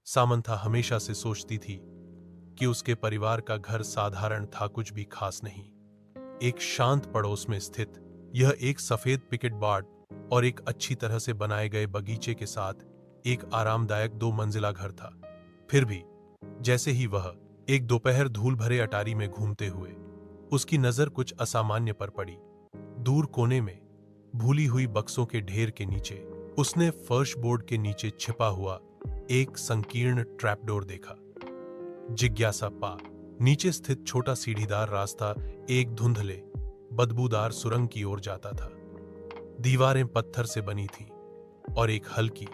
Samantha हमेशा से सोचती थी कि उसके परिवार का घर साधारण था, कुछ भी खास नहीं। एक शांत पड़ोस में स्थित यह एक सफेद पिकेट बार्ड और एक अच्छी तरह से बनाए गए बगीचे के साथ एक आरामदायक 2 मंजिला घर था। फिर भी जैसे ही वह एक दोपहर धूल भरे अटारी में घूमते हुए उसकी नजर कुछ असामान्य पर पड़ी। दूर कोने में भूली हुई बक्सों के ढेर के नीचे उसने फर्श बोर्ड के नीचे छिपा हुआ एक संकीर्ण ट्रैपडोर देखा। जिज्ञासा पा नीचे स्थित छोटा सीढ़ीदार रास्ता एक धुंधले बदबूदार सुरंग की ओर जाता था। दीवारें पत्थर से बनी थीं और एक हल्की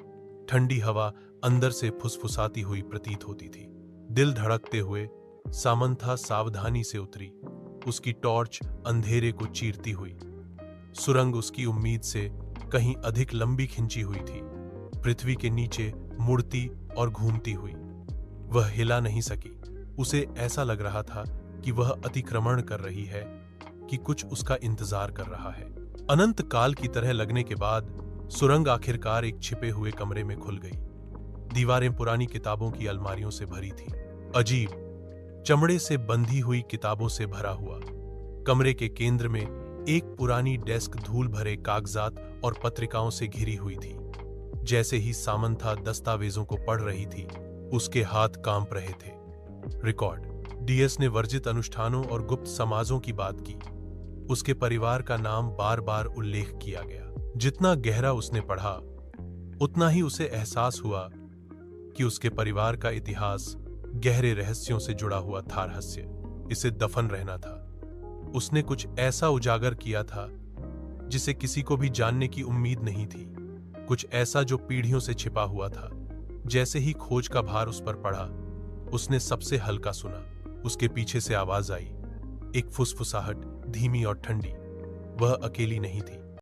ठंडी हवा अंदर से फुसफुसाती हुई प्रतीत होती थी। दिल धड़कते हुए सामंथा सावधानी से उतरी, उसकी टॉर्च अंधेरे को चीरती हुई। सुरंग उसकी उम्मीद से कहीं अधिक लंबी खिंची हुई थी, पृथ्वी के नीचे मुड़ती और घूमती हुई। वह हिला नहीं सकी। उसे ऐसा लग रहा था कि वह अतिक्रमण कर रही है, कि कुछ उसका इंतजार कर रहा है। अनंत काल की तरह लगने के बाद सुरंग आखिरकार एक छिपे हुए कमरे में खुल गई। दीवारें पुरानी किताबों की अलमारियों से भरी थीं, अजीब चमड़े से बंधी हुई किताबों से भरा हुआ। कमरे के केंद्र में एक पुरानी डेस्क धूल भरे कागजात और पत्रिकाओं से घिरी हुई थी। जैसे ही सामंथा दस्तावेजों को पढ़ रही थी, उसके हाथ कांप रहे थे। रिकॉर्ड डीएस ने वर्जित अनुष्ठानों और गुप्त समाजों की बात की। उसके परिवार का नाम बार बार उल्लेख किया गया। जितना गहरा उसने पढ़ा, उतना ही उसे एहसास हुआ कि उसके परिवार का इतिहास गहरे रहस्यों से जुड़ा हुआ था। रहस्य इसे दफन रहना था। उसने कुछ ऐसा उजागर किया था जिसे किसी को भी जानने की उम्मीद नहीं थी, कुछ ऐसा जो पीढ़ियों से छिपा हुआ था। जैसे ही खोज का भार उस पर पड़ा, उसने सबसे हल्का सुना। उसके पीछे से आवाज आई, एक फुसफुसाहट, धीमी और ठंडी। वह अकेली नहीं थी।